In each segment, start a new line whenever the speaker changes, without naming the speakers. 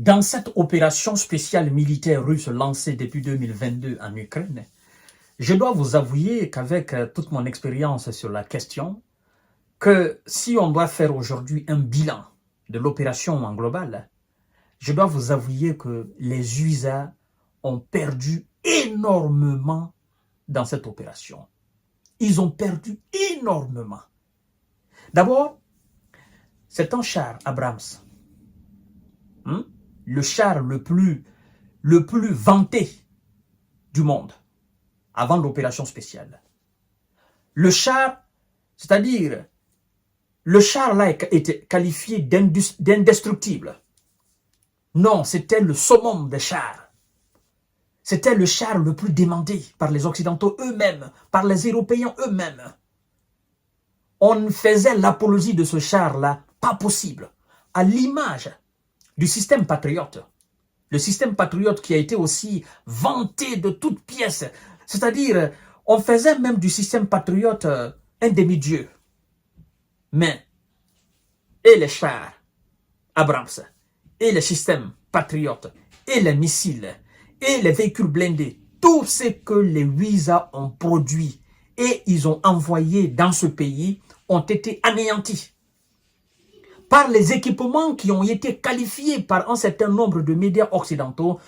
Dans cette opération spéciale militaire russe lancée depuis 2022 en Ukraine, je dois vous avouer qu'avec toute mon expérience sur la question, que si on doit faire aujourd'hui un bilan de l'opération en global, je dois vous avouer que les USA ont perdu énormément dans cette opération. Ils ont perdu énormément. D'abord, c'est un char Abrams. Le char le plus vanté du monde avant l'opération spéciale. Le char, c'est-à-dire, le char là était qualifié d'indestructible. Non, c'était le summum des chars. C'était le char le plus demandé par les Occidentaux eux-mêmes, par les Européens eux-mêmes. On faisait l'apologie de ce char-là, pas possible, à l'image du système patriote. Le système patriote qui a été aussi vanté de toutes pièces. C'est-à-dire, on faisait même du système patriote un demi-dieu. Mais, et les chars, Abrams, et les systèmes patriotes, et les missiles, et les véhicules blindés, tout ce que les USA ont produit et ils ont envoyé dans ce pays ont été anéantis par les équipements qui ont été qualifiés par un certain nombre de médias occidentaux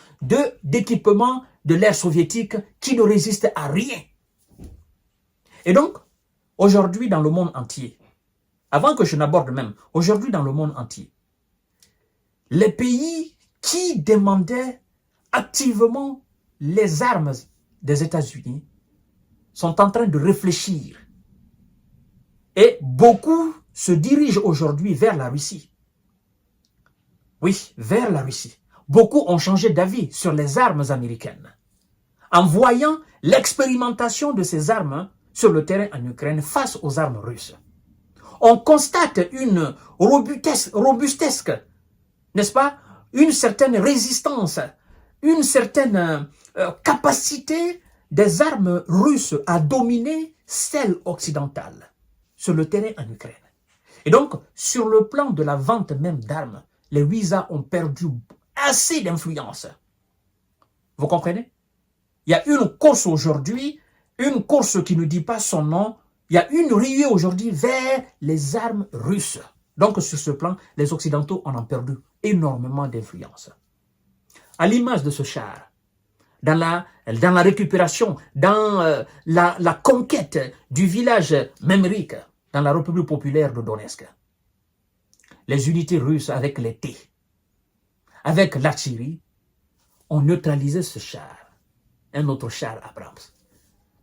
d'équipements de l'ère soviétique qui ne résistent à rien. Et donc, aujourd'hui dans le monde entier, avant que je n'aborde même, aujourd'hui dans le monde entier, les pays qui demandaient activement les armes des États-Unis sont en train de réfléchir. Et beaucoup se dirigent aujourd'hui vers la Russie. Oui, vers la Russie. Beaucoup ont changé d'avis sur les armes américaines. En voyant l'expérimentation de ces armes sur le terrain en Ukraine face aux armes russes. On constate une robustesse, n'est-ce pas? Une certaine résistance, une certaine capacité des armes russes à dominer celles occidentales sur le terrain en Ukraine. Et donc, sur le plan de la vente même d'armes, les USA ont perdu assez d'influence. Vous comprenez? Il y a une course aujourd'hui, une course qui ne dit pas son nom, il y a une ruée aujourd'hui vers les armes russes. Donc, sur ce plan, les Occidentaux en ont perdu énormément d'influence. À l'image de ce char, dans la récupération, dans la conquête du village Memrik, dans la République populaire de Donetsk. Les unités russes avec les T, avec l'artillerie, ont neutralisé ce char, un autre char Abrams.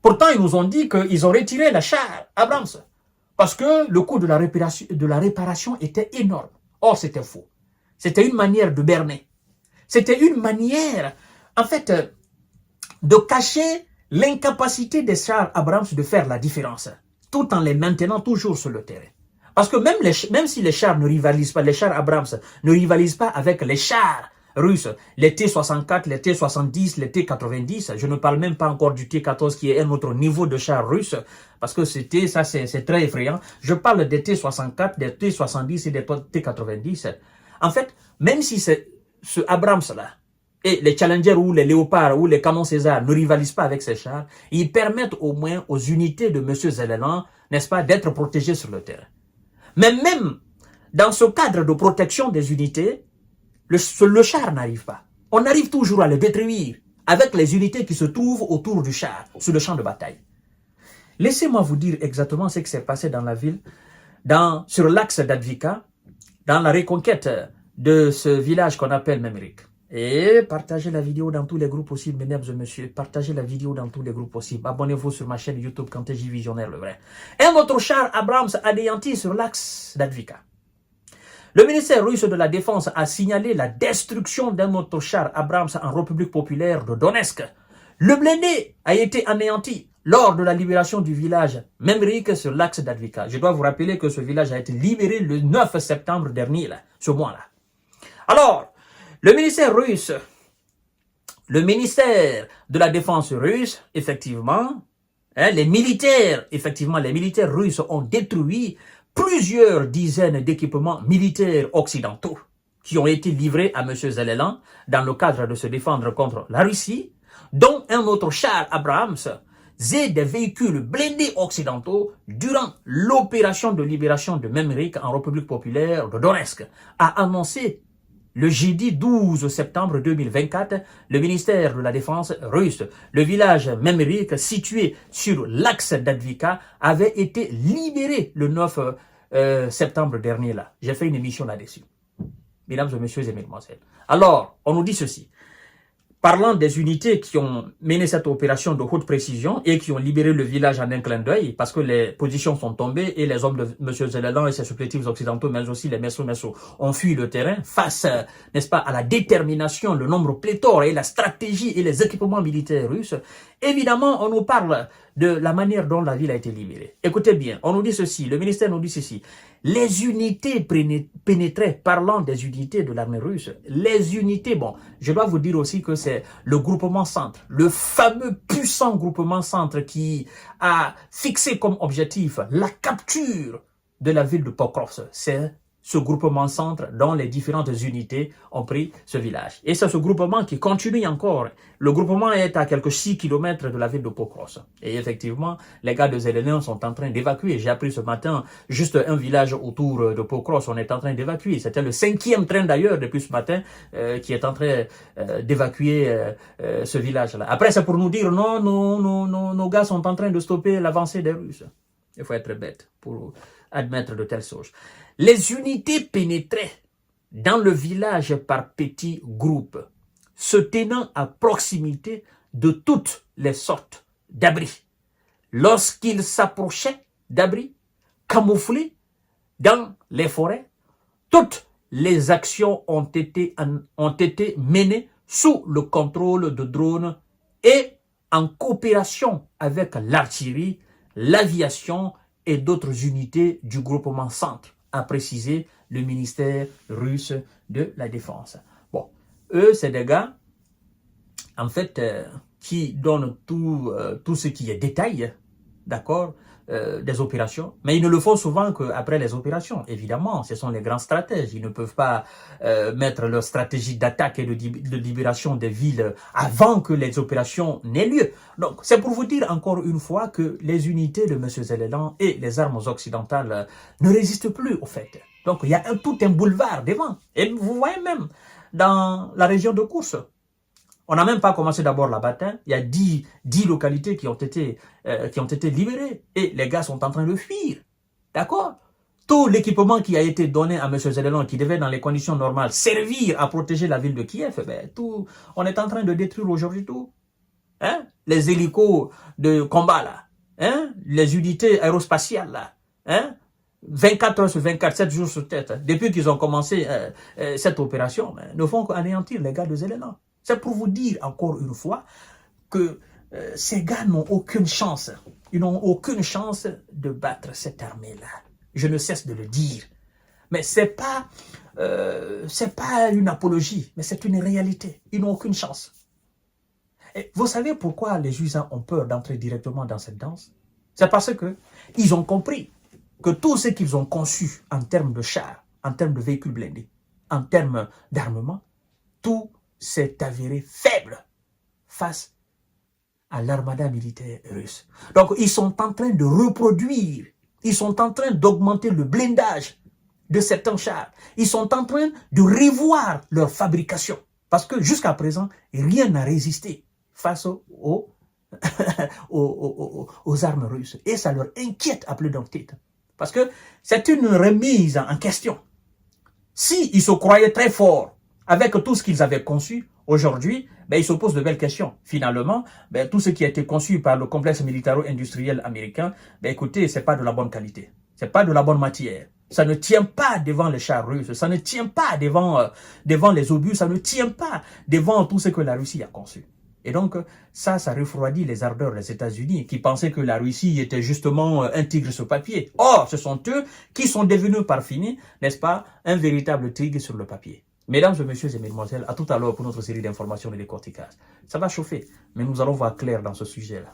Pourtant, ils nous ont dit qu'ils ont retiré le char Abrams, parce que le coût de la réparation était énorme. Or, c'était faux. C'était une manière de berner. C'était une manière, en fait, de cacher l'incapacité des chars Abrams de faire la différence, tout en les maintenant toujours sur le terrain. Parce que même si les chars ne rivalisent pas, les chars Abrams ne rivalisent pas avec les chars russes, les T-64, les T-70, les T-90, je ne parle même pas encore du T-14 qui est un autre niveau de char russe, parce que c'est très effrayant. Je parle des T-64, des T-70 et des T-90. En fait, même si ce Abrams-là, et les Challenger ou les Léopards ou les canons César ne rivalisent pas avec ces chars, ils permettent au moins aux unités de M. Zelensky, n'est-ce pas, d'être protégées sur le terrain. Mais même dans ce cadre de protection des unités, le char n'arrive pas. On arrive toujours à le détruire avec les unités qui se trouvent autour du char, sur le champ de bataille. Laissez-moi vous dire exactement ce qui s'est passé dans la ville, sur l'axe d'Advika, dans la reconquête de ce village qu'on appelle Memrik. Et partagez la vidéo dans tous les groupes possibles, mesdames et messieurs. Partagez la vidéo dans tous les groupes possibles. Abonnez-vous sur ma chaîne YouTube Kanté J Visionnaire le vrai. Un autre char Abrams anéanti sur l'axe d'Advika. Le ministère russe de la Défense a signalé la destruction d'un autre char Abrams en République populaire de Donetsk. Le blindé a été anéanti lors de la libération du village Memrik sur l'axe d'Advika. Je dois vous rappeler que ce village a été libéré le 9 septembre dernier, ce mois-là. Alors, le ministère de la Défense russe, effectivement, les militaires russes ont détruit plusieurs dizaines d'équipements militaires occidentaux. qui ont été livrés à M. Zelelan dans le cadre de se défendre contre la Russie, dont un autre char Abrams, et des véhicules blindés occidentaux durant l'opération de libération de Memrik en République populaire de Donetsk, a annoncé le jeudi 12 septembre 2024, le ministère de la Défense russe. Le village Memrik, situé sur l'axe d'Advika, avait été libéré le 9 septembre dernier. Là, j'ai fait une émission là-dessus. Mesdames et messieurs et mesdemoiselles. Alors, on nous dit ceci. Parlant des unités qui ont mené cette opération de haute précision et qui ont libéré le village en un clin d'œil, parce que les positions sont tombées et les hommes de M. Zelelan et ses supplétifs occidentaux, mais aussi les Messo ont fui le terrain face, n'est-ce pas, à la détermination, le nombre pléthore et la stratégie et les équipements militaires russes. Évidemment, on nous parle de la manière dont la ville a été libérée. Écoutez bien, on nous dit ceci, le ministère nous dit ceci. Les unités pénétraient, parlant des unités de l'armée russe, les unités, bon, je dois vous dire aussi que c'est le groupement centre, le fameux puissant groupement centre qui a fixé comme objectif la capture de la ville de Pokrovsk. C'est ce groupement centre dont les différentes unités ont pris ce village. Et c'est ce groupement qui continue encore. Le groupement est à quelques 6 km de la ville de Pokrovsk. Et effectivement, les gars de Zelenin sont en train d'évacuer. J'ai appris ce matin, juste un village autour de Pokrovsk, on est en train d'évacuer. C'était le 5e train d'ailleurs depuis ce matin qui est en train d'évacuer ce village-là. Après, c'est pour nous dire non, nos gars sont en train de stopper l'avancée des Russes. Il faut être bête pour admettre de telles choses. Les unités pénétraient dans le village par petits groupes, se tenant à proximité de toutes les sortes d'abris. Lorsqu'ils s'approchaient d'abris, camouflés dans les forêts, toutes les actions ont été menées sous le contrôle de drones et en coopération avec l'artillerie, l'aviation et d'autres unités du groupement centre, a précisé le ministère russe de la Défense. Bon, eux, c'est des gars, en fait, qui donnent tout ce qui est détail, d'accord, des opérations, mais ils ne le font souvent qu'après les opérations. Évidemment, ce sont les grands stratèges. Ils ne peuvent pas mettre leur stratégie d'attaque et de libération des villes avant que les opérations n'aient lieu. Donc, c'est pour vous dire encore une fois que les unités de M. Zelelan et les armes occidentales ne résistent plus au fait. Donc, il y a tout un boulevard devant. Et vous voyez même dans la région de Koursk, on n'a même pas commencé d'abord la bataille. Il y a 10 localités qui ont été libérées. Et les gars sont en train de fuir. D'accord? Tout l'équipement qui a été donné à M. Zelelan, qui devait dans les conditions normales servir à protéger la ville de Kiev, ben, tout, on est en train de détruire aujourd'hui tout. Hein? Les hélicos de combat là. Hein? Les unités aérospatiales là. Hein? 24 heures sur 24, 7 jours sur 7. Depuis qu'ils ont commencé cette opération, ben, ne font qu'anéantir les gars de Zelelan. C'est pour vous dire encore une fois que ces gars n'ont aucune chance. Ils n'ont aucune chance de battre cette armée-là. Je ne cesse de le dire. Mais c'est pas une apologie, mais c'est une réalité. Ils n'ont aucune chance. Et vous savez pourquoi les Juifs ont peur d'entrer directement dans cette danse? C'est parce que ils ont compris que tout ce qu'ils ont conçu en termes de chars, en termes de véhicules blindés, en termes d'armement, tout s'est avéré faible face à l'armada militaire russe. Donc, ils sont en train de reproduire, ils sont en train d'augmenter le blindage de certains chars. Ils sont en train de revoir leur fabrication. Parce que jusqu'à présent, rien n'a résisté face aux armes russes. Et ça leur inquiète à plus d'un titre. Parce que c'est une remise en question. S'ils se croyaient très forts avec tout ce qu'ils avaient conçu, aujourd'hui, ben, ils se posent de belles questions. Finalement, ben, tout ce qui a été conçu par le complexe militaro-industriel américain, ben, écoutez, c'est pas de la bonne qualité. C'est pas de la bonne matière. Ça ne tient pas devant les chars russes. Ça ne tient pas devant les obus. Ça ne tient pas devant tout ce que la Russie a conçu. Et donc, ça refroidit les ardeurs des États-Unis qui pensaient que la Russie était justement un tigre sur papier. Or, ce sont eux qui sont devenus par fini, n'est-ce pas, un véritable tigre sur le papier. Mesdames et messieurs et mesdemoiselles, à tout à l'heure pour notre série d'informations et de décortiquage. Ça va chauffer, mais nous allons voir clair dans ce sujet-là.